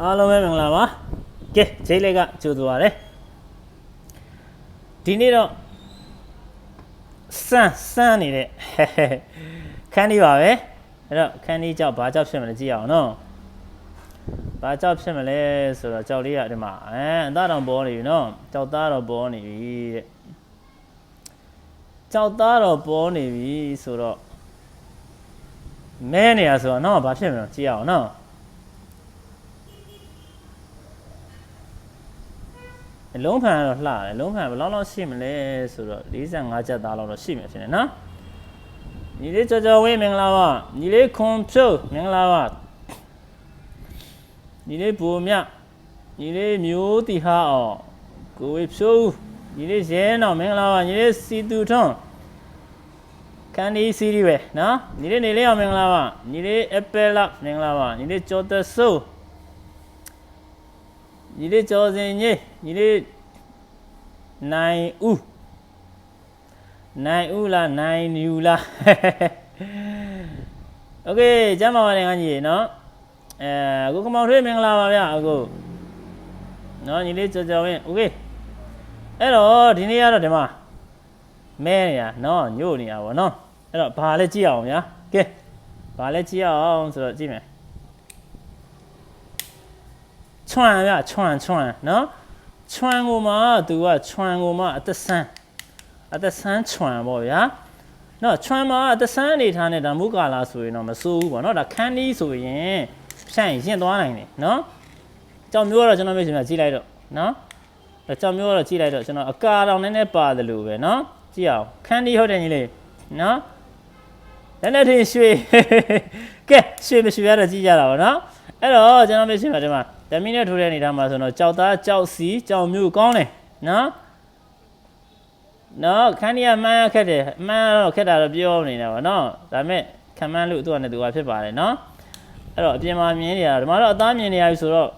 အားလုံးပဲမင်္ဂလာပါကဲဂျိတ်လိုက်ကကြိုဆိုပါရစေဒီနေ့တော့စမ်းနေတဲ့ခန်းလေးပါပဲအဲ့တော့ခန်းလေးကြောက်ဘာကြောက်ဖြစ်မလဲကြည့်အောင်နော်ဘာကြောက်ဖြစ်မလဲဆိုတော့ကြောက်လေးကဒီမှာအသားတော်ပေါ်နေပြီနော်ကြောက်သားတော်ပေါ်နေပြီတဲ့ကြောက်သားတော်ပေါ်နေပြီဆိုတော့မဲနေရဆိုတော့နော်ဘာဖြစ်မလဲကြည့်အောင်နော်လုံးဖန်တော့လှတယ်လုံးဖန်ဘယ်လောက်ရှိမလဲဆိုတော့45ချက်သားလောက်တော့ရှိမယ်ဖြစ်နေနော်ညီလေးကြော်ဝင်းမင်္ဂလာပါညီလေးခွန်ဖြုတ်မင်္ဂလာပါညီလေးဘူမြညီလေးမျိုးတီဟာအောင်ကိုဝေဖြိုးညီလေးရဲတော်မင်္ဂလာပါညီလေးစီတူထွန်းကန်ဒီစီရီပဲနော်ညီလေးနေလေးအောင်မင်္ဂလာပါညီလေးအပယ်လာမင်္ဂလာပါညီလေးကျော်တဆိုးညီလေးကျော်စင်ကြီးညီလေးနိုင်ဦးလားနိုင်ယူလားโอเคကျမ်းပါပါတယ်ငါကြီးနော်အခုကမောင်ထွေးမင်္ဂလာပါဗျအခုနော်ညီလေးကြော်ဝင်းโอเคအဲ့တော့ဒီနေ့ကတော့ဒီမှာမဲနေရနော်ညို့နေရပါနော်အဲ့တော့ဘာလဲကြည့်အောင်ဗျာကဲဘာလဲကြည့်အောင်ဆိုတော့ကြည့်မယ်ချွန်ဗျချွန်နော်ချွန်ကိုမှသူကချွန်ကိုမှအသက်ဆန်းချွန်ပေါ့ဗျာနော်ချွန်မှာအသက်ဆန်းအနေထားနဲ့ဒါမူကာလာဆိုရင်တော့မစိုးဘူးပေါ့နော်ဒါခန်းဒီဆိုရင်ဖြန့်ရင်သွားနိုင်တယ်နော်ကြောင်မျိုးကတော့ကျွန်တော်မျိုးရှင်ပြကြည့်လိုက်တော့နော်ကြောင်မျိုးကတော့ကြည့်လိုက်တော့ကျွန်တော်အကာတောင်နည်းနည်းပါတယ်လို့ပဲနော်ကြည့်အောင်ခန်းဒီဟုတ်တယ်ညီလေးနော်လည်းထင်ရွှေကဲရွှေမရွှေရတော့ကြည့်ကြတာပေါ့နော်အဲ့တော့ကျွန်တော်မျိုးရှင်ပြဒီမှာဓမီနဲ့ထိုးတဲ့အနေထားမှာဆိုတော့ကြောက်သားကြောက်စီကြောင်မျိုးကောင်းတယ်နော်ခန်းဒီကမှန်းခက်တယ်မှန်းတော့ခက်တာတော့ပြောနေတယ်ပေါ့နော်ဒါပေမဲ့ခံမှန်းလို့သူကလည်းသူကဖြစ်ပါတယ်နော်အဲ့တော့အပြင်မှာမြင်နေရတာဒီမှာတော့အသားမြင်နေရပြီဆိုတော့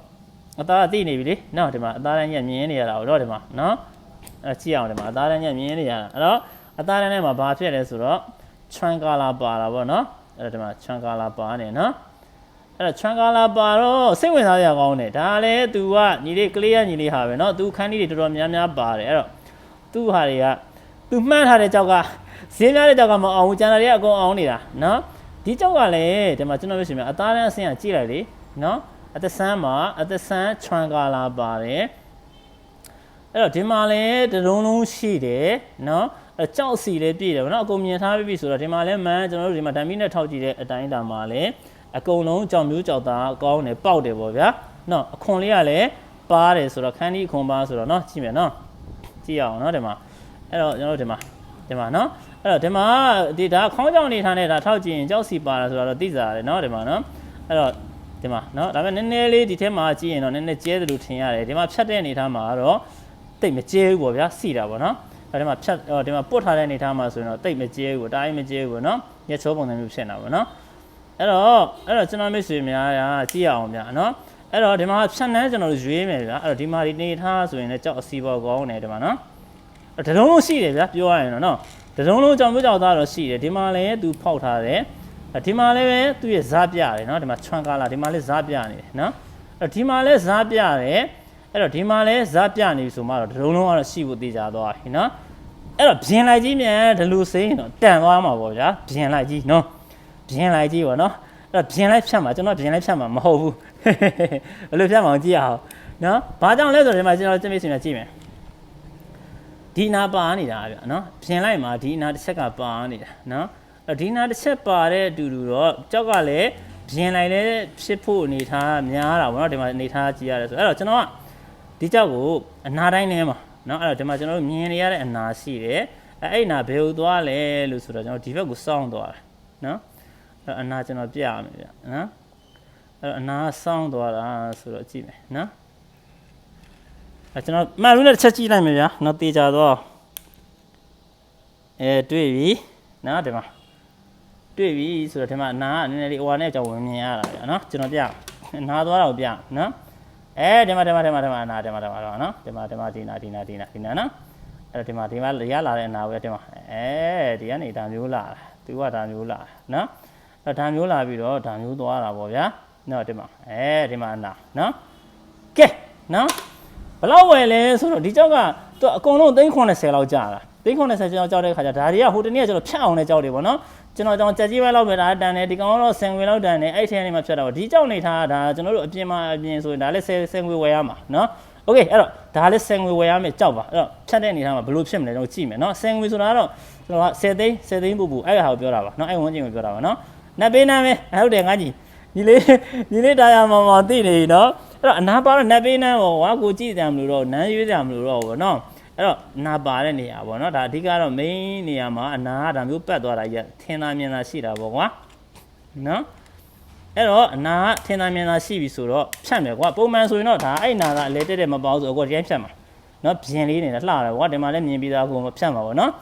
အသားကသိနေပြီလေနော်ဒီမှာအသားတိုင်းညက်မြင်နေရတာတော့ဒီမှာနော်အဲ့ကြည့်အောင်ဒီမှာအသားတိုင်းညက်မြင်နေရတာအဲ့တော့အသားတိုင်းထဲမှာဘာဖြစ်လဲဆိုတော့ချွန်ကာလာပါတာပေါ့နော်အဲ့တော့ဒီမှာချွန်ကာလာပါနေနော်အဲ့တော့ချွန်ကာလာပါတော့စိတ်ဝင်စားရကောင်းတယ်ဒါလည်း तू ကညီလေးကလေးရညီလေးဟာပဲเนาะ तू ခန်းကြီးတွေတော်တော်များများပါတယ်အဲ့တော့ तू ဟာတွေက तू မှန်းထားတဲ့ကြောက်ကဈေးများတဲ့ကြောက်ကမအောင်ဘူးကျန်တာတွေကအကုန်အောင်နေတာเนาะဒီကြောက်ကလည်းဒီမှာကျွန်တော်ပြောရှင်များအသားတန်းအဆင်းကကြည့်လိုက်လေเนาะအသက်ဆန်းမှာအသက်ဆန်းချွန်ကာလာပါတယ်အဲ့တော့ဒီမှာလည်းတလုံးလုံးရှိတယ်เนาะကြောက်စီလည်းပြည့်တယ်ဗောနော်အကုန်မြင်ထားပြီဆိုတော့ဒီမှာလည်းမှန်းကျွန်တော်တို့ဒီမှာဓာတ်မီနဲ့ထောက်ကြည့်တဲ့အတိုင်းအတာမှာလည်းအကုန်လုံးကြောင်မျိုးကြောက်သားကောင်းတယ်ပေါက်တယ်ပေါ့ဗျာနော်အခွန်လေးကလည်းပါတယ်ဆိုတော့ခန်းဒီအခွန်ပါဆိုတော့နော်ကြည့်မယ်နော်ကြည့်အောင်နော်ဒီမှာအဲ့တော့ကျွန်တော်တို့ဒီမှာနော်အဲ့တော့ဒီမှာဒီဒါခေါင်းကြောင်နေထားတဲ့ဒါထောက်ကြည့်ရင်ကြောက်စီပါလာဆိုတော့သိစားရတယ်နော်ဒီမှာနော်အဲ့တော့ဒီမှာနော်ဒါပေမဲ့နည်းနည်းလေးဒီထဲမှာကြည့်ရင်တော့နည်းနည်းကျဲတယ်လို့ထင်ရတယ်ဒီမှာဖြတ်တဲ့အနေထားမှာတော့တိတ်မကျဲဘူးပေါ့ဗျာစီတာပေါ့နော်အဲ့ဒီမှာဖြတ်ဒီမှာပုတ်ထားတဲ့အနေထားမှာဆိုရင်တော့တိတ်မကျဲဘူးတားရင်မကျဲဘူးနော်ညချိုးပုံစံမျိုးဖြစ်နေတာပေါ့နော်အဲ့တော့ကျွန်တော်မိတ်ဆွေများကကြည့်အောင်ဗျာနော်အဲ့တော့ဒီမှာဖြတ်နှန်းကျွန်တော်တို့ရွေးမယ်ဗျာအဲ့တော့ဒီမှာဒီနေထားဆိုရင်လည်းကြောက်အစီပေါ်ကောင်းတယ်ဒီမှာနော်တလုံးလုံးရှိတယ်ဗျာပြောရရင်တော့နော်တလုံးလုံးကြောင်မျိုးကြောက်သားတော့ရှိတယ်ဒီမှာလည်းသူဖောက်ထားတယ်ဒီမှာလည်းပဲသူ့ရဲ့ဇာပြတယ်နော်ဒီမှာချွန်ကာလာဒီမှာလည်းဇာပြနေတယ်နော်အဲ့ဒီမှာလည်းဇာပြတယ်အဲ့တော့ဒီမှာလည်းဇာပြနေပြီဆိုမှတော့တလုံးလုံးကတော့ရှိဖို့သိကြသွားပြီနော်အဲ့တော့ပြင်လိုက်ကြီးမြန်ဒီလိုစိမ်းတော့တန်သွားမှာပေါ့ဗျာပြင်လိုက်ကြီးနော်ပြင်လိုက်ကြီးပေါ့နော်အဲ့တော့ပြင်လိုက်ဖြတ်မှာကျွန်တော်ပြင်လိုက်ဖြတ်မှာမဟုတ်ဘူးဘယ်လိုဖြတ်မှာကြည့်အောင်နော်ဘာကြောင့်လဲဆိုတော့ဒီမှာကျွန်တော်ကြည့်မိတ်ဆွေများကြည့်မယ်ဒီနာပါနေတာဗျာနော်ပြင်လိုက်မှာဒီနာတစ်ချက်ကပါနေတာနော်အဲ့ဒီနာတစ်ချက်ပါတဲ့အတူတူတော့ကြောက်ကလည်းပြင်လိုက်လဲဖြစ်ဖို့အနေထားများတာပေါ့နော်ဒီမှာအနေထားကြည့်ရတယ်ဆိုအဲ့တော့ကျွန်တော်ကဒီကြောက်ကိုအနာတိုင်းထဲမှာနော်အဲ့တော့ဒီမှာကျွန်တော်တို့မြင်နေရတဲ့အနာရှိတယ်အဲ့အနာဘယ်ကိုသွားလဲလို့ဆိုတော့ကျွန်တော်ဒီဘက်ကိုစောင်းသွားတယ်နော်အဲ့အနာကျွန်တော်ပြရမယ်ဗျနော်အဲ့အနာစောင်းသွားတာဆိုတော့ကြည့်မယ်နော်အဲ့ကျွန်တော်မှန်လို့နဲ့တစ်ချက်ကြည့်လိုက်မယ်ဗျာနော်တေချာတော့တွေ့ပြီနော်ဒီမှာတွေ့ပြီဆိုတော့ဒီမှာအနာကနည်းနည်းလေးဟိုဟာနဲ့ကြောင်ဝင်မြင်ရတာဗျာနော်ကျွန်တော်ပြအနာသွားတာကိုပြနော်ဒီမှာအနာဒီမှာနော်ဒီမှာဒီနာနော်အဲ့ဒီမှာရလာတဲ့အနာပဲဒီမှာဒီကနေဒါမျိုးလာသူကဒါမျိုးလာနော်အဲ့ဒါမျိုးလာပြီးတော့ဒါမျိုးသွားတာပေါ့ဗျာနော်ဒီမှာဒီမှာအနာနော် နော်ဘလောက်ဝယ်လဲဆိုတော့ဒီကြောက်ကသူအကုန်လုံး390လောက်ကြာတာ390ကျော်ကြောက်တဲ့ခါကျဒါတွေကဟိုတနေ့ကကျွန်တော်ဖြတ်အောင်နဲ့ကြောက်တယ်ပေါ့နော်ကျွန်တော်ကြက်ကြီးပဲလောက်ပဲဒါတန်တယ်ဒီကောင်တော့10ငွေလောက်တန်တယ်အဲ့ထင်းနေမှာဖြတ်တော့ဒီကြောက်နေထားတာကျွန်တော်တို့အပြင်မှာအပြင်ဆိုရင်ဒါလည်း10ငွေဝယ်ရမှာနော်โอเคအဲ့တော့ဒါလည်း10ငွေဝယ်ရမယ်ကြောက်ပါအဲ့တော့ဖြတ်တဲ့အနေထားမှာဘယ်လိုဖြစ်မလဲကျွန်တော်ကြည့်မယ်နော်10ငွေဆိုတာကတော့ကျွန်တော်က10သိန်းပူအဲ့ဟာကိုပြောတာပါနော်အဲ့ဝန်းကျင်ကိုပြောတာပါနော်နတ်ပေးနမ်းပဲဟုတ်တယ်ငါကြီးညီလေးတာယာမောင်သိနေနော်အဲ့တော့အနာပါတော့နတ်ပေးနမ်းပေါ့ကွာကိုကြည့်ကြမလို့တော့နန်းရွေးကြမလို့တော့ဘောနော်အဲ့တော့နာပါတဲ့နေရာပေါ့နော်ဒါအဓိကတော့ main နေရာမှာအနာကဒါမျိုးပတ်သွားတာကြီးထင်သာမြင်သာရှိတာပေါ့ကွာနော်အဲ့တော့အနာကထင်သာမြင်သာရှိပြီဆိုတော့ဖြတ်မယ်ကွာပုံမှန်ဆိုရင်တော့ဒါအဲ့နာကအလဲတက်မပေါဆိုအကောတိုင်းဖြတ်မှာနော်ပြင်လေးနေတာလှတယ်ကွာဒီမှာလည်းမြင်ပြီးသားကိုဖြတ်မှာပေါ့နော်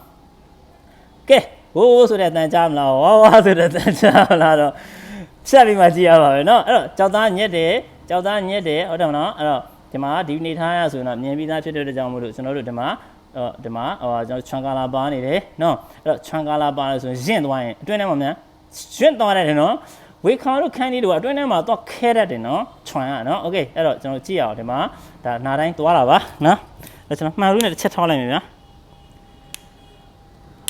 ကဲဟိုးဆိုတဲ့အတန်ကြားမလားဝါဆိုတဲ့အတန်ကြားမလားတော့ဖြတ်ပြီးမှကြည့်ရပါပဲနော်အဲ့တော့ကြောက်သားညက်တယ်ဟုတ်တယ်မနော်အဲ့တော့ဒီမှာဒီနေထားရဆိုရင်တော့မြင်ပြီးသားဖြစ်တဲ့ကြောင့်မို့လို့ကျွန်တော်တို့ဒီမှာကျွန်တော်ချွန်ကာလာပါနေတယ်နော်အဲ့တော့ချွန်ကာလာပါလို့ဆိုရင်ရင့်သွားရင်အတွင်းထဲမှာမြန်ရင့်သွားတယ်နော်ဝေခေါတို့ခန်းလေးတို့အတွင်းထဲမှာတော့ခဲတတ်တယ်နော်ချွန်ရနော်โอเคအဲ့တော့ကျွန်တော်ကြည့်ရအောင်ဒီမှာဒါနာတိုင်းသွားတာပါနော်အဲ့ကျွန်တော်မှန်လို့နဲ့တစ်ချက်ထောက်လိုက်မယ်ဗျာ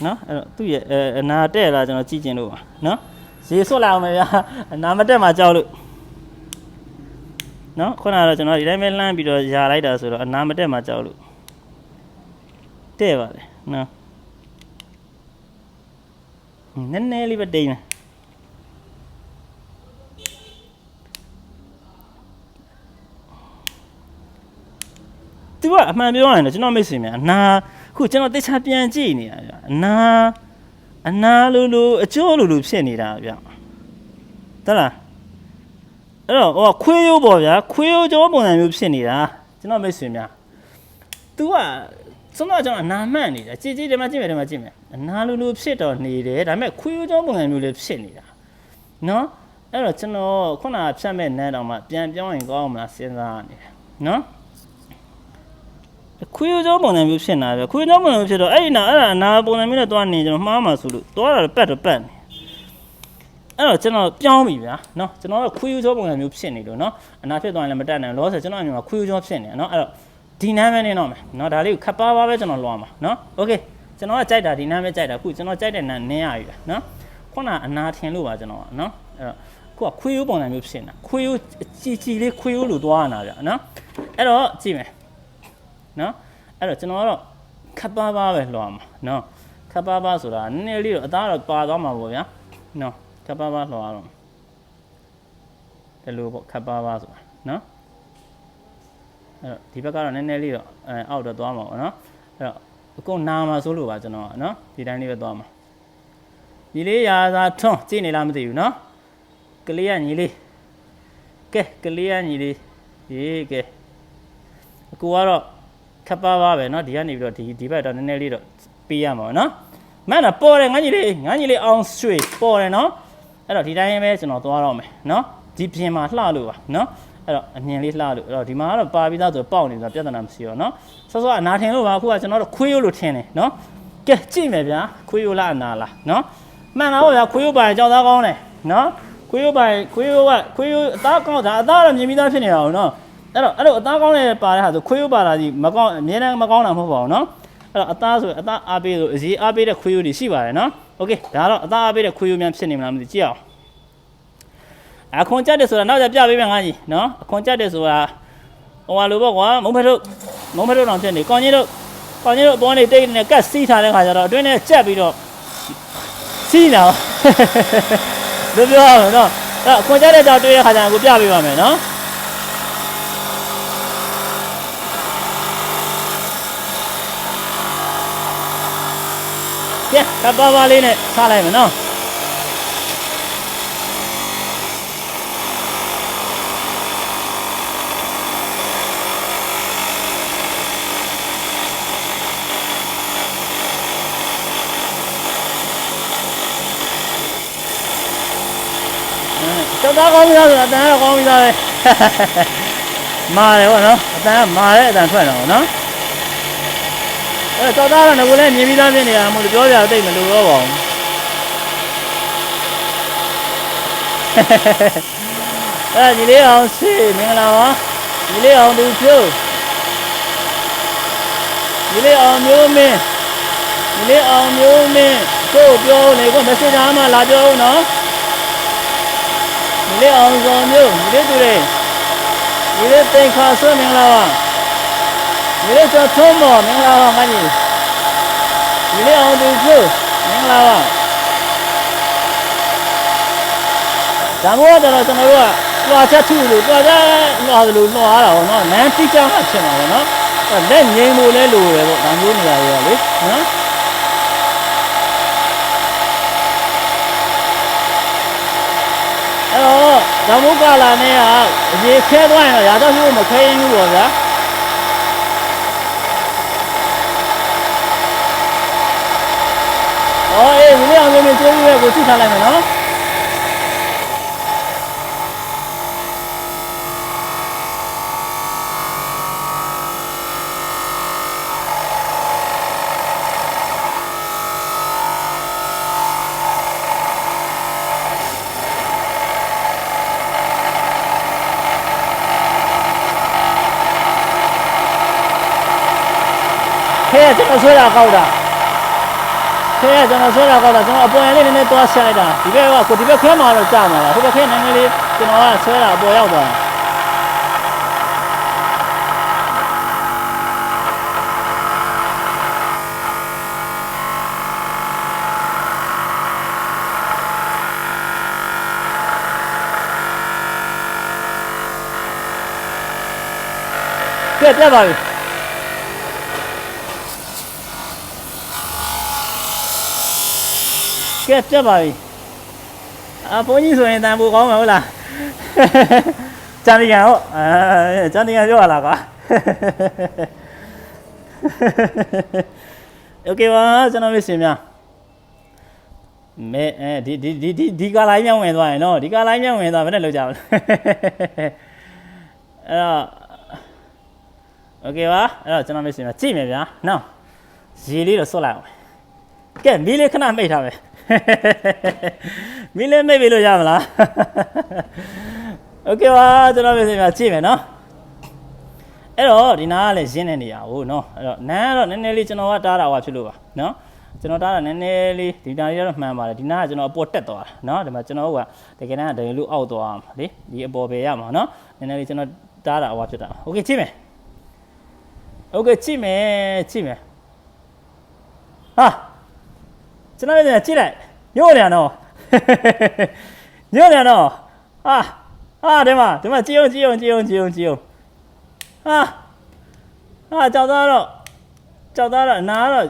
နော်အဲ့တော့သူ့ရဲ့အနာတက်လာကျွန်တော်ကြည့်ကျင်လို့ပါနော်ရေဆွတ်လာအောင်မယ်ဗျာအနာမတက်မှာကြောက်လို့နော်ခုနကတော့ကျွန်တော်ဒီတိုင်းပဲလှမ်းပြီးတော့ယာလိုက်တာဆိုတော့အနာမတက်မှာကြောက်လို့တဲ့ပါလေနော်နည်းနည်းလေးပဲတိတ်မယ်သူကအမှန်ပြောရင်တော့ကျွန်တော်မိတ်ဆွေများအနာခုကျွန်တော်တခြားပြန်ကြည့်နေတာဗျအနာလိုအကျိုးလိုဖြစ်နေတာဗျတလားအဲ့တော့ဟိုခွေးရိုးပေါ့ဗျာခွေးရိုးကြောပုံစံမျိုးဖြစ်နေတာကျွန်တော်မိတ်ဆွေများ तू ကစွမ်းတော့ကျွန်တော်အနာမှန်နေတာကြည်ဒီမှာကြည့်မယ်အနာလိုဖြစ်တော့နေတယ်ဒါပေမဲ့ခွေးရိုးကြောပုံစံမျိုးလေးဖြစ်နေတာနော်အဲ့တော့ကျွန်တော်ခုနကဖြတ်မဲ့နန်းတောင်မှပြန်ပြောင်းရင်ကောင်းမလားစဉ်းစားနေတယ်နော်ခွေးရိုးကြောပုံစံမျိုးဖြစ်နေတာပဲခွေးကြောပုံစံမျိုးဖြစ်တော့အဲ့အနာပုံစံမျိုးနဲ့တွားနေကျွန်တော်မှားမှာဆိုလို့တွားတာပတ်နေအဲ့တော့ကျွန်တော်ပြောင်းပြီဗျာနော်ကျွန်တော်ကခွေးရိုးကြောပုံစံမျိုးဖြစ်နေလို့နော်အနာဖြစ်သွားရင်လည်းမတက်နိုင်လောဆယ်ကျွန်တော်အမြင်မှာခွေးရိုးကြောဖြစ်နေနော်အဲ့တော့ဒီနမ်းပဲနေတော့မယ်နော်ဒါလေးကိုခပ်ပါပဲကျွန်တော်လွှမ်းပါနော်โอเคကျွန်တော်ကကြိုက်တာဒီနမ်းပဲကြိုက်တာခုကျွန်တော်ကြိုက်တဲ့နမ်းနင်းရပြီဗျာနော်ခုနအနာထင်လို့ပါကျွန်တော်ကနော်အဲ့တော့ခုကခွေးရိုးပုံစံမျိုးဖြစ်နေတာခွေးရိုးကြည်လေးခွေးရိုးလိုသွားနေတာဗျာနော်အဲ့တော့ကြည့်မယ်နော်အဲ့တော့ကျွန်တော်ကတော့ခပ်ပါပဲလွှမ်းပါနော်ခပ်ပါဆိုတာနည်းနည်းလေးတော့အသားတော့ပါသွားမှာပေါ့ဗျာနော်ခပ်ပါလွှမ်းတော့ဒီလိုပေါ့ခပ်ပါဆိုတာနော်အဲ့တော့ဒီဘက်ကတော့နည်းနည်းလေးတော့အောက်တော့သွားမှာပေါ့နော်အဲ့တော့အကုန်နာမှာဆိုလို့ပါကျွန်တော်ကနော်ဒီတိုင်းလေးပဲသွားမှာညီလေးရာသာထွန်းကြည့်နေလားမသိဘူးနော်ကလေးကညီလေးကဲကလေးကညီလေးရေးကဲအကူကတော့ခပ်ပါပဲနော်ဒီကနေပြီးတော့ဒီဘက်တော့နည်းနည်းလေးတော့ပေးရမှာပေါ့နော်မှန်တာပေါ်တယ်ငါညီလေးအောင်ရွှေပေါ်တယ်နော်အဲ့တော့ဒီတိုင်းပဲကျွန်တော်သွားတော့မယ်နော်ဒီပြင်မှာလှလို့ပါနော်အဲ့တော့အမြင်လေးလှလို့အဲ့တော့ဒီမှာကတော့ပါပြီးသားဆိုပေါက်နေဆိုတာပြဿနာမရှိတော့နော်ဆော့အနာထင်လို့ပါအခုကကျွန်တော်တို့ခွေးရိုးလို့ထင်တယ်နော်ကဲကြည့်မယ်ဗျာခွေးရိုးလားအနာလားနော်မှန်တာပေါ့ဗျာခွေးရိုးပါရင်ကြောက်သားကောင်းတယ်နော်ခွေးရိုးအသားကောင်းတာအသားတော့မြင်ပြီးသားဖြစ်နေတာဟုတ်နော်အဲ့တော့အသားကောင်းတဲ့ပါတဲ့ဟာဆိုခွေးရိုးပါတာကြီးမကောင်းအမြဲတမ်းမကောင်းတာမဟုတ်ပါဘူးနော်အဲ့တော့အသားဆိုအသားအားပေးဆိုအရေးအားပေးတဲ့ခွေးရိုးတွေရှိပါတယ်နော်โอเคဒါတော့အသားအားပေးတဲ့ခွေးရိုးများဖြစ်နေမလားမသိကြည့်အောင်အခွန်ကြက်တယ်ဆိုတာနောက်ကျပြပေးမယ်ငါကြီးနော်အခွန်ကြက်တယ်ဆိုတာဟိုဟာလိုပေါ့ကွာမုံဖက်တို့တောင်ဖြစ်နေကောင်းကြီးတို့အပေါ်နေတိတ်နေကတ်စီးထားတဲ့ခါကျတော့အတွင်းထဲကြက်ပြီးတော့စီးလာလို့ပြောရမယ်နော်အဲ့အခွန်ကြက်တဲ့ကြောင်တွေ့တဲ့ခါကျတော့ကိုပြပေးပါမယ်နော်ကဲကပ်ပါလေးနဲ့စားလိုက်မယ်နော်ကျောက်သားကောင်းပြီလားဆိုတာအတန်ကတော့ကောင်းပြီလားပဲမာတယ်ပေါ့နော်အတန်ကမာတဲ့အတန်ထွက်တော့နော်အဲ့ကျောက်သားကငကိုလည်းမြင်ပြီးသားဖြစ်နေတာမို့လို့ပြောကြတော့တိတ်မလို့တော့ပါဘူးအဲ့ညီလေးအောင်စီမင်္ဂလာပါ ဒီလေးအောင်သူဖြိုးဒီလေးအောင်မျိုးမင်းဒီလေးအောင်မျိုးမင်းကိုပြောနေကိုမက်ဆေ့ချ်အားမှလာပြောဦးနော်ဒီလေးအောင်စောမျိုးဒီလေးသူတွေဒီလေးတိတ်ခါဆွမင်္ဂလာပါဒီလေးကျော်ထုံးမော်မင်္ဂလာပါမကြီးဒီလေးအောင်သူဖြိုးမင်္ဂလာပါဒါမို့တော့ကျွန်တော်တို့ကတွာချက်ထုလို့တွာချက်နှွားလို့နှွားတာပေါ့နော်နန်းတိကျမှဖြစ်မှာပေါ့နော်လက်ငိမ့်ဖို့လဲလိုတယ်ပေါ့ဒါမျိုးနေရာတွေရောလေနော်အဲ့တော့ဒါမို့ကလာနေရအရေးခဲသွားရင်တော့ရာတော့မျိုးမခဲရင်ဘူးပေါ့ဗျာအေးဒီလိုအောင်လို့ကျေးဇူးပဲကိုကြည့်ထားလိုက်မယ်နော်ခဲကျွန်တော်ဆွဲတာကောက်တာခဲကျွန်တော်ဆွဲတာကောက်တာကျွန်တော်အပေါ်ရလေးနည်းနည်းသွားဆက်လိုက်တာဒီဘက်ကကိုဒီဘက်ခဲမှာတော့ကြာမှာလားဟိုဘက်ခဲနည်းနည်းလေးကျွန်တော်ကဆွဲတာအပေါ်ရောက်သွားပြတ်ပါပြီကဲပြတ်ပါပြီဘုန်းကြီးဆိုရင်တန်ဖို့ကောင်းမှာဟုတ်လားကျန်နေရဟုတ်ကျန်နေရပြောရလားကွာโอเคပါကျွန်တော်မစင်များမဲဒီကားလိုင်းမြောင်းဝင်သွားရင်နော်ဒီကားလိုင်းမြောင်းဝင်သွားဘယ်နဲ့လောက်ကြမလဲအဲ့တော့โอเคပါအဲ့တော့ကျွန်တော်မစင်များကြည့်မယ်ဗျာနော်ရေလေးတော့စွတ်လိုက်အောင်ကဲမီးလေးခဏမိတ်ထားမယ်မင်းလည်းမိတ်ပြီလို့ရမလားโอเคပါကျွန်တော်ပြင်ကြည့်မယ်နော်အဲ့တော့ဒီနားကလည်းရင်းနေနေရအောင်နော်အဲ့တော့နန်းကတော့နည်းနည်းလေးကျွန်တော်ကတားတာဟွာဖြစ်လို့ပါနော်ကျွန်တော်တားတာနည်းနည်းလေးဒီနားလေးတော့မှန်ပါတယ်ဒီနားကကျွန်တော်အပေါ်တက်သွားတာနော်ဒီမှာကျွန်တော်ကတကယ်တမ်းဒရင်လို့အောက်သွားမှာလေဒီအပေါ်ပဲရမှာနော်နည်းနည်းလေးကျွန်တော်တားတာဟွာဖြစ်တာโอเคကြည့်မယ်โอเคကြည့်မယ်ဟာကျွန်တော်ကြည့်လိုက်ညို့တယ်နော်ညို့တယ်နော်ဟာဒီမှာကြည့်အောင်ဟာကြောက်သားတော့အနာတော့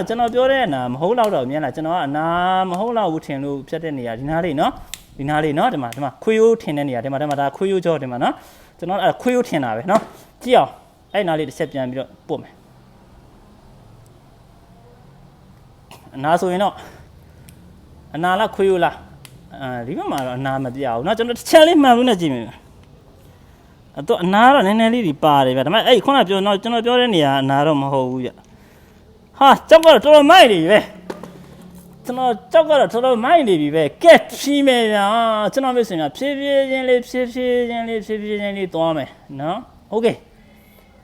ကျွန်တော်ပြောတဲ့အနာမဟုတ်တော့တော့မြင်လားကျွန်တော်ကအနာမဟုတ်တော့ဘူးထင်လို့ဖြတ်တဲ့နေရာဒီနားလေးနော်ဒီမှာခွေးရိုးထင်တဲ့နေရာဒီမှာဒါခွေးရိုးကြောဒီမှာနော်ကျွန်တော်အဲ့ခွေးရိုးထင်တာပဲနော်ကြည့်အောင်အဲ့နားလေးတစ်ချက်ပြန်ပြီးတော့ပို့မယ်အနာဆိုရင်တော့အနာလားခွေးရိုးလားဒီဘက်မှာတော့အနာမပြအောင်เนาะကျွန်တော်တစ်ချက်လေးမှန်လို့နဲ့ကြည့်မယ်တော့အနာတော့နည်းနည်းလေးဒီပါတယ်ဗျဒါပေမဲ့အဲ့ခုနပြောတော့ကျွန်တော်ပြောတဲ့နေရာအနာတော့မဟုတ်ဘူးဗျဟာကြောက်ကတော့တော်တော်မိုက်နေပြီပဲကျွန်တော်ကြောက်ကတော့တော်တော်မိုက်နေပြီပဲကဲဖြီးမယ်ဗျာကျွန်တော်မစင်ဖြည်းဖြည်းချင်းလေးသွားမယ်နော်โอเค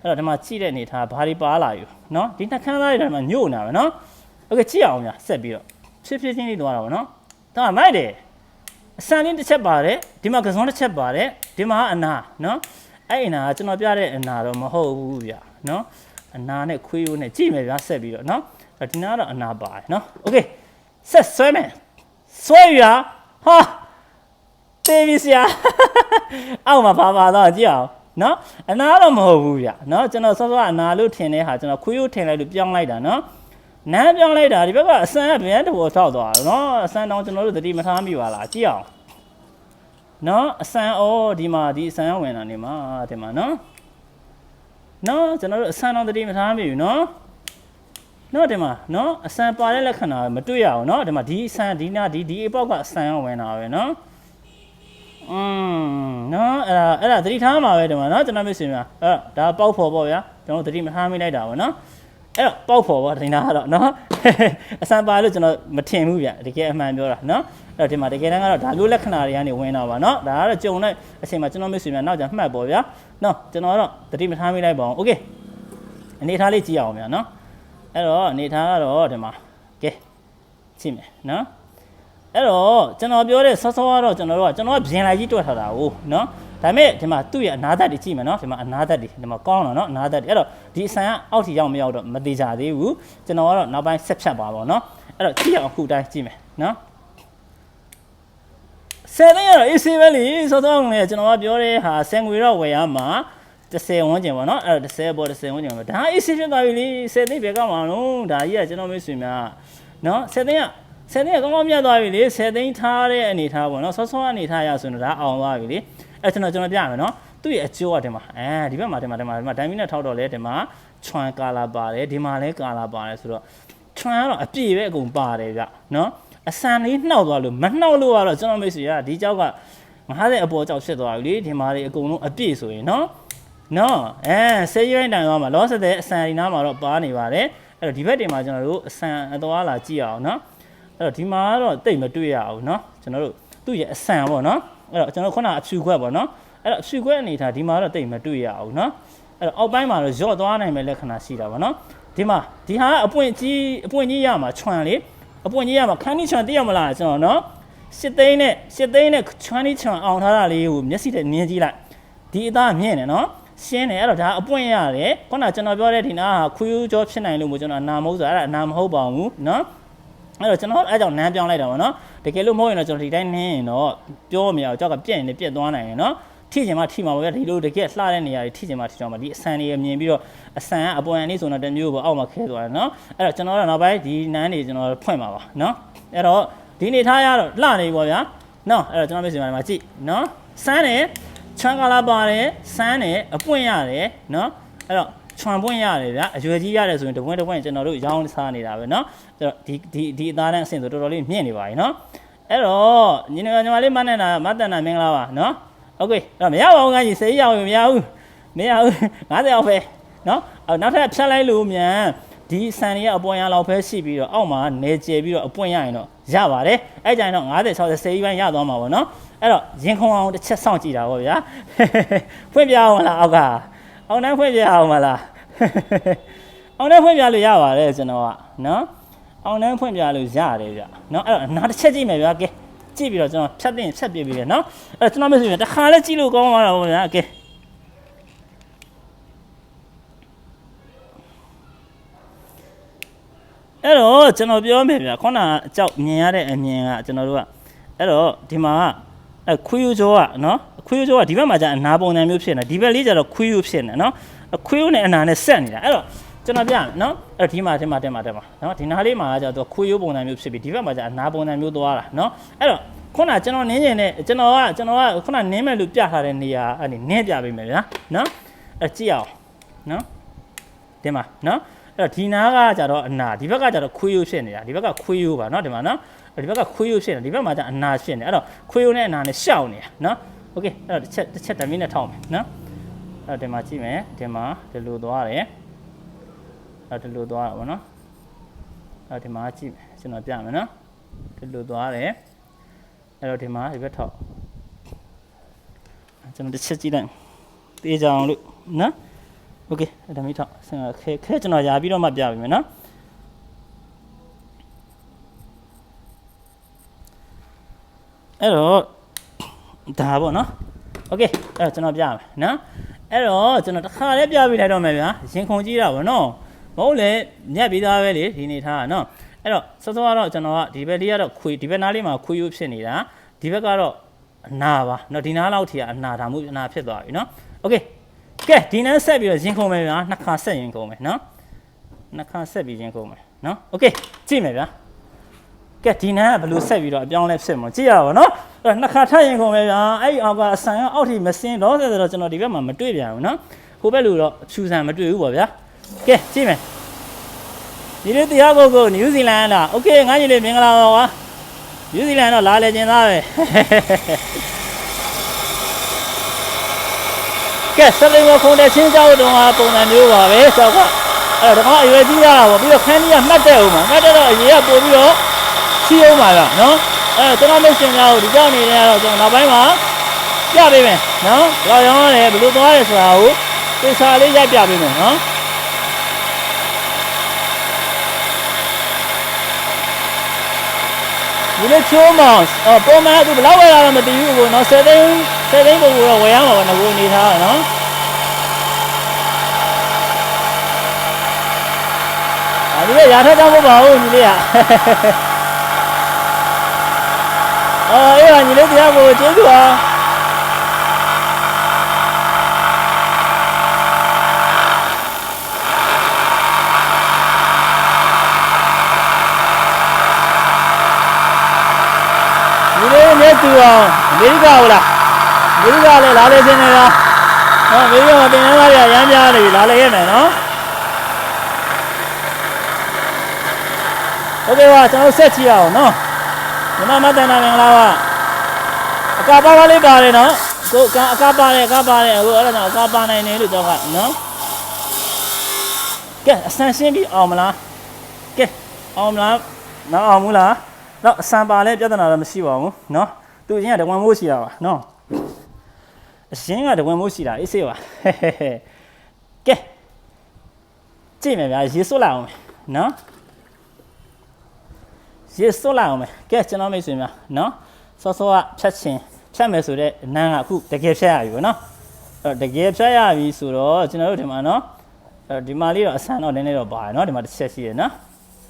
အဲ့တော့ဒီမှာကြည့်တဲ့အနေထားဘာတွေပါလာယူနော်ဒီနှခမ်းသားတွေတော့ညို့နေတာပဲနော်โอเคကြည့်အောင်ဗျာဆက်ပြီးတော့ဖြည်းဖြည်းချင်းလေးသွားတာပေါ့နော်ဒါမိုက်တယ်အစံလေးတစ်ချက်ပါတယ်ဒီမှာကစုံတစ်ချက်ပါတယ်ဒီမှာအနာနော်အဲ့အနာကကျွန်တော်ပြတဲ့အနာတော့မဟုတ်ဘူးဗျာနော်အနာနဲ့ခွေးရိုးနဲ့ကြည့်မယ်ဗျာဆက်ပြီးတော့နော်ဒီနာကတော့အနာပါတယ်နော်โอเคဆက်ဆွဲမယ်ဆွဲရဟာတေးပြီဆရာအောက်မှာပါတော့ကြည့်အောင်နော်အနာတော့မဟုတ်ဘူးဗျာနော်ကျွန်တော်စောစောအနာလို့ထင်တဲ့ဟာကျွန်တော်ခွေးရိုးထင်လိုက်လို့ပြောင်းလိုက်တာနော်နန်းပြောင်းလိုက်တာဒီဘက်ကအစံကဗျမ်းတော်ထောက်သွားတယ်နော်အစံတောင်ကျွန်တော်တို့သတိမထားမိပါလားကြည့်အောင်နော်အစံဒီမှာဒီအစံဝင်တာနေမှာဒီမှာနော်ကျွန်တော်တို့အစံတောင်သတိမထားမိဘူးနော်ဒီမှာနော်အစံပါတဲ့လက္ခဏာမတွေ့ရအောင်နော်ဒီမှာဒီအစံဒီနာဒီအပေါက်ကအစံဝင်တာပဲနော်နော်အဲ့ဒါသတိထားမှာပဲဒီမှာနော်ကျွန်တော်မြင်စင်များဒါပေါက်ဖို့ပေါ့ဗျာကျွန်တော်သတိမထားမိလိုက်တာပါနော် အဲ့တော့ပေါက်ဖို့ပေါ့ဒီနာကတော့နော်အစံပါလို့ကျွန်တော်မထင်ဘူးဗျတကယ်အမှန်ပြောတာနော်အဲ့တော့ဒီမှာတကယ်တမ်းကတော့ဒါမျိုးလက္ခဏာတွေကနေဝင်တော့ပါနော်ဒါကတော့ကြုံတဲ့အချိန်မှာကျွန်တော်မိတ်ဆွေများနောက်ကျမှတ်ပေါ့ဗျာနော်ကျွန်တော်တော့တတိမထားမိလိုက်ပါအောင်โอเคအနေထားလေးကြည့်အောင်ဗျာနော်အဲ့တော့အနေထားကတော့ဒီမှာကဲကြည့်မယ်နော်အဲ့တော့ကျွန်တော်ပြောတဲ့ဆော့ဆော့ကတော့ကျွန်တော်ကပြင်လိုက်ကြီးတွက်ထားတာကိုနော်ဒါပေမဲ့ဒီမှာသူ့ရဲ့အနာသက်တွေကြည့်မယ်နော်ဒီမှာအနာသက်တွေဒီမှာကောင်းတော့နော်အနာသက်တွေအဲ့တော့ဒီအဆန်ကအောက်ထီရောက်မရောက်တော့မသေးကြသေးဘူးကျွန်တော်ကတော့နောက်ပိုင်းဆက်ဖြတ်ပါပေါ့နော်အဲ့တော့ကြည့်အောင်အခုတိုင်းကြည့်မယ်နော်ဆယ်သိန်းကတော့ AC ပဲလေဆော့ဆော့ငွေကျွန်တော်ကပြောတဲ့ဟာဆယ်ငွေတော့ဝယ်ရမှာ10ဝန်းကျင်ပေါ့နော်အဲ့တော့10ပေါ်10ဝန်းကျင်ပေါ့ဒါ AC ဖြစ်သွားပြီလေ10သိန်းပဲကောက်မှာလုံးဒါကြီးကကျွန်တော်မိတ်ဆွေများနော်10သိန်းကကောင်းကောင်းမြတ်သွားပြီလေ10သိန်းထားတဲ့အနေထားပေါ့နော်ဆော့ဆော့အနေထားရဆိုတော့ဒါအောင်သွားပြီလေအဲ့ကျွန်တော်ပြမယ်နော်သူ့ရဲ့အကျိုးကဒီမှာဒီဘက်မှာဒိုင်မီနဲ့ထောက်တော့လဲဒီမှာချွမ်ကာလာပါတယ်ဒီမှာလဲကာလာပါတယ်ဆိုတော့ချွမ်ကတော့အပြည့်ပဲအကုန်ပါတယ်ဗျနော်အစံလေးနှောက်သွားလို့မနှောက်လို့ကတော့ကျွန်တော်မိတ်ဆွေကဒီကြောက်က50အပေါ်ကြောက်ဖြစ်သွားပြီလေဒီမှာတွေအကုန်လုံးအပြည့်ဆိုရင်နော်ဆေးရွက်တိုင်သွားမှာလောဆယ်တဲ့အစံဒီနားမှာတော့ပါနေပါတယ်အဲ့တော့ဒီဘက်တွေမှာကျွန်တော်တို့အစံအသွားလာကြည့်အောင်နော်အဲ့တော့ဒီမှာကတော့တိတ်မတွေ့ရအောင်နော်ကျွန်တော်တို့သူ့ရဲ့အစံပေါ့နော်အဲ့တော့ကျွန်တော်ခုနအဖြူခွက်ပေါ့နော်အဲ့တော့အဖြူခွက်အနေထားဒီမှာတော့တိတ်မတွေ့ရအောင်နော်အဲ့တော့အောက်ပိုင်းမှာတော့ရော့သွားနိုင်မဲ့လက္ခဏာရှိတာပေါ့နော်ဒီဟာကအပွင့်ကြီးရမှာချွန်လေအပွင့်ကြီးရမှာခန်းကြီးချွန်သိရမလားကျွန်တော်နော်8သိန်းနဲ့ချွန်ကြီးချွန်အောင်ထားတာလေးကိုမျက်စိနဲ့မြင်ကြည့်လိုက်ဒီအသားမြင်နေနော်ရှင်းတယ်အဲ့တော့ဒါအပွင့်ရတယ်ခုနကျွန်တော်ပြောတဲ့ဒီနာကခွေးဦးကြောဖြစ်နိုင်လို့မို့ကျွန်တော်အနာမဟုတ်ဆိုအဲ့ဒါအနာမဟုတ်ပါဘူးနော်အဲ့တော့ကျွန်တော်အဲ့ကြောင့်နမ်းပြောင်းလိုက်တာပေါ့နော်တကယ်လို့မဟုတ်ရင်တော့ကျွန်တော်ဒီတိုင်းနင်းရင်တော့ပြောမရအောင်ကြောက်ကပြက်ရင်လည်းပြက်သွားနိုင်တယ်နော်ထိချင်မှထိမှာပါဗျာဒီလိုတကယ်လှတဲ့နေရာတွေထိချင်မှထိကြမှာဒီအဆန်တွေမြင်ပြီးတော့အဆန်ကအပေါ်အနေဆိုတော့တမျိုးပေါ့အောက်မှာခဲသွားတယ်နော်အဲ့တော့ကျွန်တော်တို့နောက်ပိုင်းဒီနန်းတွေကျွန်တော်ဖွင့်ပါပါနော်အဲ့တော့ဒီနေထားရတော့လှနေပြီပေါ့ဗျာနော်အဲ့တော့ကျွန်တော်မျက်စိမှာကြည့်နော်စမ်းတယ်ချမ်းကလာပါတယ်စမ်းတယ်အပွင့်ရတယ်နော်အဲ့တော့ချွန်ပွင့်ရတယ်ဗျာအရွယ်ကြီးရတယ်ဆိုရင်တပွင့်ကျွန်တော်တို့ရောင်းစားနေတာပဲเนาะအဲ့တော့ဒီအသားတန်းအဆင့်ဆိုတော်တော်လေးမြင့်နေပါပြီเนาะအဲ့တော့ညီမလေးမတန်တာမင်္ဂလာပါเนาะโอเคအဲ့တော့မရပါဘူးငါကြီးစေးရအောင်မရဘူး50အောင်ပဲเนาะနောက်ထပ်ဖြတ်လိုက်လို့မြန်ဒီဆန်တွေကအပွင့်ရလောက်ပဲရှိပြီးတော့အောက်မှာနေကျပြီးတော့အပွင့်ရရင်တော့ရပါတယ်အဲ့ကြရင်တော့50 60စေးပိုင်းရသွားမှာပေါ့เนาะအဲ့တော့ရင်ခုံအောင်တစ်ချက်စောင့်ကြည့်တာပေါ့ဗျာဖွင့်ပြအောင်လားအောက်ကအောင်တိုင်းဖွင့်ပြအောင်မလားအောင်တိုင်းဖွင့်ပြလို့ရပါတယ်ကျွန်တော်ကနော်အောင်တိုင်းဖွင့်ပြလို့ရတယ်ဗျနော်အဲ့တော့နောက်တစ်ချက်ကြည့်မယ်ဗျာကဲကြည့်ပြီးတော့ကျွန်တော်ဖြတ်ပြပြီးရနော်အဲ့တော့ကျွန်တော်မဆိုရင်တစ်ခါလေးကြည့်လို့ကောင်းသွားတာပေါ့ဗျာကဲအဲ့တော့ကျွန်တော်ပြောမယ်ဗျာခုနကအကြောက်မြင်ရတဲ့အမြင်ကကျွန်တော်တို့ကအဲ့တော့ဒီမှာခွေးရိုးကြောကနော်ခွေးရိုးကြောကဒီဘက်မှာကျအနာပုံစံမျိုးဖြစ်နေဒီဘက်လေးကျတော့ခွေးရိုးဖြစ်နေနော်ခွေးရိုးနဲ့အနာနဲ့ဆက်နေတာအဲ့တော့ကျွန်တော်ပြမယ်နော်အဲ့ဒီမှာနော်ဒီနားလေးမှာကျတော့ခွေးရိုးပုံစံမျိုးဖြစ်ပြီးဒီဘက်မှာကျအနာပုံစံမျိုးသွားတာနော်အဲ့တော့ခုနကျွန်တော်နင်းကျင်တဲ့ကျွန်တော်ကခုနနင်းမဲ့လို့ပြထားတဲ့နေရာအဲ့ဒီနင်းပြပေးမယ်ဗျာနော်အဲ့ကြည့်အောင်နော်ဒီမှာနော်အဲ့တော့ဒီနားကကျတော့အနာဒီဘက်ကကျတော့ခွေးရိုးဖြစ်နေတာဒီဘက်ကခွေးရိုးပါနော်ဒီမှာနော်ဒီဘက်ကခွေးရိုးဖြစ်နေဒီဘက်မှာကျအနာဖြစ်နေအဲ့တော့ခွေးရိုးနဲ့အနာနဲ့ရှောက်နေတာနော်โอเคအဲ့တော့တစ်ချက်ဓာတ်မီးနဲ့ထောက်မယ်နော်အဲ့ဒီမှာကြည့်မယ်ဒီမှာဒီလိုသွားတယ်အဲ့ဒီလိုသွားတာပေါ့နော်အဲ့ဒီမှာကြည့်မယ်ကျွန်တော်ပြမယ်နော်ဒီလိုသွားတယ်အဲ့တော့ဒီမှာဒီဘက်ထောက်ကျွန်တော်တစ်ချက်ကြည့်လိုက်တေးကြအောင်လို့နော်โอเคဓာတ်မီးထောက်ခဲကျွန်တော်ယာပြီးတော့မှပြပေးမယ်နော်အဲ့တော့ဒါပေါ့နော်โอเคအဲ့တော့ကျွန်တော်ပြမယ်နော်အဲ့တော့ကျွန်တော်တစ်ခါလေးပြပေးလိုက်တော့မယ်ဗျာရင်ခုန်ကြည့်တာပေါ့နော်မဟုတ်လေညက်ပြီးသားပဲလေဒီနေထားတာနော်အဲ့တော့စောစောကတော့ကျွန်တော်ကဒီဘက်လေးကတော့ခွေဒီဘက်နားလေးမှာခွေရိုးဖြစ်နေတာဒီဘက်ကတော့အနာပါနော်ဒီနားလောက်ထိကအနာဒါမှမဟုတ်အနာဖြစ်သွားပြီနော်โอเคကဲဒီနားဆက်ပြီးတော့ရင်ခုန်မယ်ဗျာနှစ်ခါဆက်ရင်ခုန်မယ်နော်နှစ်ခါဆက်ပြီးရင်ခုန်မယ်နော်โอเคကြည့်မယ်ဗျာကဲဒီနားကဘယ်လိုဆက်ပြီးတော့အပြောင်းလဲဖြစ်မှာကြည့်ရပါနော်အဲ့နှစ်ခါထပ်ရင်ခုန်မယ်ဗျာအဲ့ဒီအောက်ကအဆန်အောက်ထိမစင်းတော့ဆိုတော့ကျွန်တော်ဒီဘက်မှာမတွေ့ပြန်ဘူးနော်ဟိုဘက်လူတော့ဖြူဆန်မတွေ့ဘူးပေါ့ဗျာကဲကြည့်မယ်ဒီလိုတရားကိုနယူးဇီလန်လားโอเคငါညီလေးမင်္ဂလာပါကွာနယူးဇီလန်တော့လာလေကျင်သားပဲကဲဆက်လေးမခုန်တဲ့ချင်းကြောက်တော့ပုံစံမျိုးပါပဲကြောက်က အဲ့တော့အရွယ်ကြီးရတာပေါ့ပြီးတော့ခန်းကြီးကမှတ်တဲ့ဦးမှာမှတ်တဲ့တော့အရေးကပို့ပြီးတော့စီးအောင်ပါလားနော်အဲ့ကျွန်တော်မိတ်ဆွေများကိုဒီကြောက်နေနေတော့ကျွန်တော်နောက်ပိုင်းမှာပြပေးမယ်နော်လောက်ရောင်းရတယ်ဘယ်လိုသွားရဲဆိုတာကိုသေချာလေးရိုက်ပြပေးမယ်နော်ဒီလိုချိုးမောင်ပုံမှန်သူဘယ်လောက်ဝယ်လာတော့မတည်ဘူးပေါ့နော်10သိန်းပုံတော့ဝယ်ရမှာပါငါအနေထားနော်ဒီကရာထက်တောင်းဖို့ပါဦးညီလေးကအေးပါညီလေးတရားကိုကျေးဇူးပါညီလေးနဲ့တူအောင်အမေရိကဟုတ်လားအမေရိကလည်းလာလေစင်းနေတာအမေရိကမှာတင်နေသားရရမ်းများနေပြီလာလေရမယ်နော်โอเคပါကျွန်တော်ဆက်ကြည့်အောင်နော်မမတန်တာမင်္ဂလာပါအကာပါလေးပါတယ်နော်ကိုအကာပါတယ်အခုအဲ့ဒါတော့အကာပါနိုင်တယ်လို့တော့ကနော်ကဲအဆန်ရှင်းပြီးအောင်မလားကဲအောင်မလားနော်အောင်မလားတော့အဆန်ပါလဲပြဿနာတော့မရှိပါဘူးနော်သူအရင်ကတဝန်မိုးရှိတာပါနော်အရင်ကတဝန်မိုးရှိတာအေးစေးပါကဲကြည့်မယ်ဗျာရေစွတ်လိုက်အောင်နော်ရေစွတ်လိုက်အောင်မယ်ကဲကျွန်တော်မိတ်ဆွေများနော်စောစောကဖြတ်မယ်ဆိုတဲ့နန်းကအခုတကယ်ဖြတ်ရပြီပေါ့နော်အဲ့တကယ်ဖြတ်ရပြီဆိုတော့ကျွန်တော်တို့ဒီမှာနော်ဒီမှာလေးတော့အဆန်တော့နည်းနည်းတော့ပါတယ်နော်ဒီမှာတစ်ချက်ရှိတယ်နော်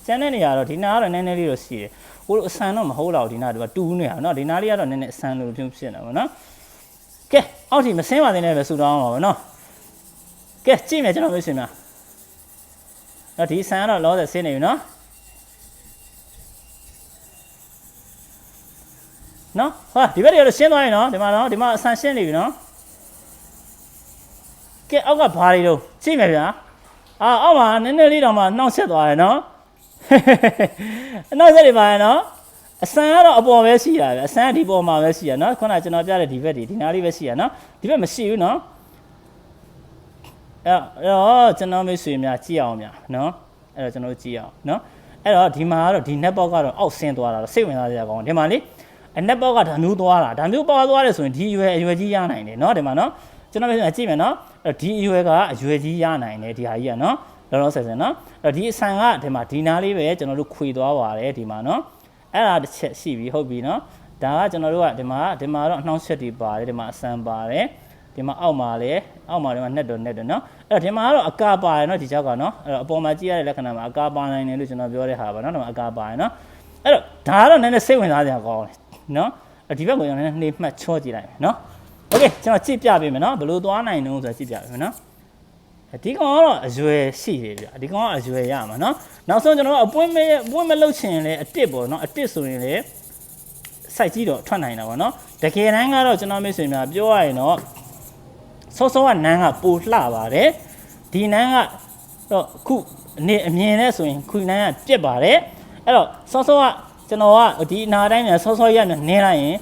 ကျန်တဲ့နေရာတော့ဒီနာကတော့နည်းနည်းလေးတော့ရှိတယ်ဟိုလိုအဆန်တော့မဟုတ်တော့ဒီနာဒီမှာတူးနေတာနော်ဒီနာလေးကတော့နည်းနည်းအဆန်လိုဖြစ်နေတာပေါ့နော်ကဲအောက်ထိမဆင်းပါသေးနဲ့ပဲဆူတောင်းအောင်ပါနော်ကဲကြည့်မယ်ကျွန်တော်မိတ်ဆွေများနော်ဒီဆန်ကတော့လောဆယ်ဆင်းနေပြီနော်နော်ဟာဒီဘက်တွေတော့ရှင်းသွားပြီနော်ဒီမှာအဆန်ရှင်းနေပြီနော်ကဲအောက်ကဘာတွေတော့ကြည့်မယ်ဗျာအောက်မှာနည်းနည်းလေးတော့မှနှောက်ဆက်သွားတယ်နော်နှောက်ဆက်နေပါရဲ့နော်အဆန်ကတော့အပေါ်ပဲရှိတာပဲအဆန်ကဒီပေါ်မှာပဲရှိရနော်ခုနကကျွန်တော်ပြတဲ့ဒီဘက်ဒီနားလေးပဲရှိရနော်ဒီဘက်မရှိဘူးနော်အဲ့တော့ကျွန်တော်မိတ်ဆွေများကြည့်အောင်များနော်အဲ့တော့ကျွန်တော်ကြည့်အောင်နော်အဲ့တော့ဒီမှာကတော့ဒီ net box ကတော့အောက်ဆင်းသွားတာတော့စိတ်ဝင်စားစရာကောင်းတယ်ဒီမှာလေအနက်ဘောက်ကဒါမျိုးသွားတာဒါမျိုးပွားသွားတယ်ဆိုရင်ဒီအရွယ်ကြီးရနိုင်တယ်เนาะဒီမှာเนาะကျွန်တော်ပြန်ကြည့်မယ်เนาะဒီအရွယ်ကအရွယ်ကြီးရနိုင်တယ်ဒီဟာကြီးကเนาะလောလောဆယ်ဆယ်เนาะဒီအဆန်ကဒီမှာဒီနားလေးပဲကျွန်တော်တို့ခွေသွားပါတယ်ဒီမှာเนาะအဲ့ဒါတစ်ချက်ရှိပြီဟုတ်ပြီเนาะဒါကကျွန်တော်တို့ကဒီမှာတော့အနှောင့်အယှက်တွေပါတယ်ဒီမှာအဆန်ပါတယ်ဒီမှာအောက်မှာဒီမှာnet တော့เนาะအဲ့တော့ဒီမှာကတော့အကာပါတယ်เนาะဒီကြောက်ကเนาะအဲ့တော့အပေါ်မှာကြည့်ရတဲ့လက္ခဏာမှာအကာပါနိုင်တယ်လို့ကျွန်တော်ပြောတဲ့ဟာပါเนาะဒီမှာအကာပါတယ်เนาะအဲ့တော့ဒါကတော့နည်းနည်းစိတ်ဝင်စားစရာကောင်းတယ်နော်ဒီဘက်ကိုကျွန်တော်နှေးမှတ်ချောကြည့်လိုက်မယ်နော်โอเคကျွန်တော်ကြည့်ပြပေးမယ်နော်ဘယ်လိုသွားနိုင်တုံးဆိုတာကြည့်ပြပေးမယ်နော်ဒီကောင်ကတော့အရွယ်ရှိတယ်ဗျဒီကောင်ကအရွယ်ရမှာနော်နောက်ဆုံးကျွန်တော်အပွင့်မလုပ်ချင်လေအတစ်ပေါ့နော်အတစ်ဆိုရင်လေစိုက်ကြည့်တော့ထွက်နိုင်တာပေါ့နော်တကယ်တမ်းကတော့ကျွန်တော်မိတ်ဆွေများပြောရရင်တော့စောကနန်းကပိုလှပါတယ်ဒီနန်းကတော့ခုအနေအမြင်နဲ့ဆိုရင်ခုနန်းကပြက်ပါတယ်အဲ့တော့စောကကျွန်တော်ကဒီအနာတိုင်းနဲ့စောရနင်းလိုက်ရင်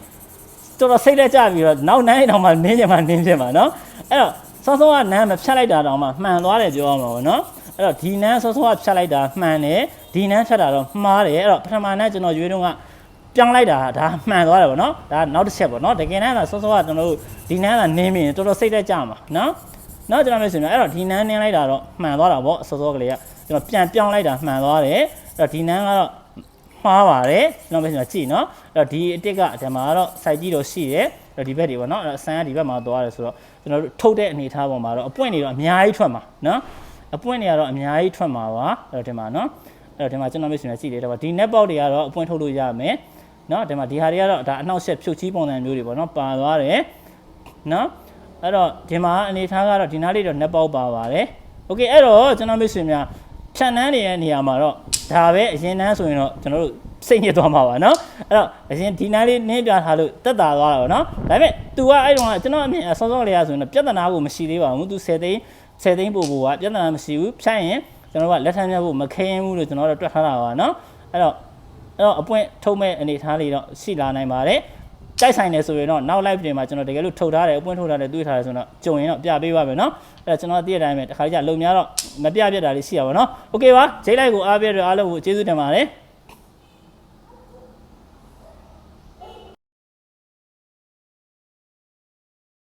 တော်တော်စိတ်လက်ကြပြီးတော့နောက်နိုင်တော့မှနင်းချင်မှနင်းဖြစ်မှာနော်အဲ့တော့စောကနန်းမဖြတ်လိုက်တာတော့မှမှန်သွားတယ်ပြောရမှာပေါ့နော်အဲ့တော့ဒီနန်းစောကဖြတ်လိုက်တာမှန်တယ်ဒီနန်းဖြတ်တာတော့မှားတယ်အဲ့တော့ပထမနန်းကျွန်တော်ရွေးတော့ကပြောင်းလိုက်တာဒါမှန်သွားတယ်ပေါ့နော်ဒါနောက်တစ်ချက်ပေါ့နော်တကယ်တမ်းကစောကကျွန်တော်တို့ဒီနန်းကနင်းပြီးတော်တော်စိတ်လက်ကြမှာနော်ကျွန်တော်ပြောဆိုရင်အဲ့တော့ဒီနန်းနင်းလိုက်တာတော့မှန်သွားတာပေါ့စောကလေးကကျွန်တော်ပြန်ပြောင်းလိုက်တာမှန်သွားတယ်အဲ့တော့ဒီနန်းကတော့မှားပါတယ်ကျွန်တော်ပြောကြည့်နော်အဲ့တော့ဒီအတစ်ကဒီမှာတော့ site ကြီးတော့ရှိတယ်အဲ့တော့ဒီဘက်တွေပေါ့နော်အဲ့တော့အဆန်ကဒီဘက်မှာသွားတယ်ဆိုတော့ကျွန်တော်တို့ထုတ်တဲ့အနေထားပေါ်မှာတော့အပွင့်တွေတော့အများကြီးထွက်မှာနော်အပွင့်တွေကတော့အများကြီးထွက်မှာပါအဲ့တော့ဒီမှာနော်အဲ့တော့ဒီမှာကျွန်တော်ပြောကြည့်တယ်ဒါပါဒီ net box တွေကတော့အပွင့်ထုတ်လို့ရမယ်နော်ဒီမှာဒီဟာတွေကတော့ဒါအနှောက်အယှက်ဖြုတ်ချီးပုံစံမျိုးတွေပေါ့နော်ပါသွားတယ်နော်အဲ့တော့ဒီမှာအနေထားကတော့ဒီနားလေးတော့ net box ပါပါတယ်โอเคအဲ့တော့ကျွန်တော်ပြောများဖြန့်နှန်းနေတဲ့နေရာမှာတော့ဒါပဲအရင်နှန်းဆိုရင်တော့ကျွန်တော်တို့စိတ်ညစ်သွားမှာပါเนาะအဲ့တော့အရင်ဒီနှန်းလေးနင်းပြထားလို့တက်တာသွားတာပေါ့เนาะဒါပေမဲ့ तू ကအဲ့တုန်းကကျွန်တော်အမြင်စောစောလေးရဆိုရင်တော့ပြဿနာကိုမရှိသေးပါဘူး तू 10သိန်းပို့ကပြဿနာမရှိဘူးဖြန့်ရင်ကျွန်တော်ကလက်ထမ်းမြတ်ဖို့မခဲရင်ဘူးလို့ကျွန်တော်တို့တွက်ထားတာပါเนาะအဲ့တော့အပွင့်ထုံးမဲ့အနေထားလေးတော့ရှိလာနိုင်ပါတယ် တိုက်ဆိုင်နေဆိုရင်တော့နောက် live တွေမှာကျွန်တော်တကယ်လို့ထုတ်ထားတယ်အပွင့်ထုတ်ထားတယ်တွေးထားတယ်ဆိုတော့ကြုံရင်တော့ပြပေးပါမယ်နော်အဲ့ဒါကျွန်တော်သိတဲ့အတိုင်းပဲတစ်ခါကြလုံများတော့မပြပြတာလေးရှိရပါတော့ okay ပါဂျိတ်လိုက်ကိုအားပေးရအားလုံးကိုကျေးဇူးတင်ပါတယ်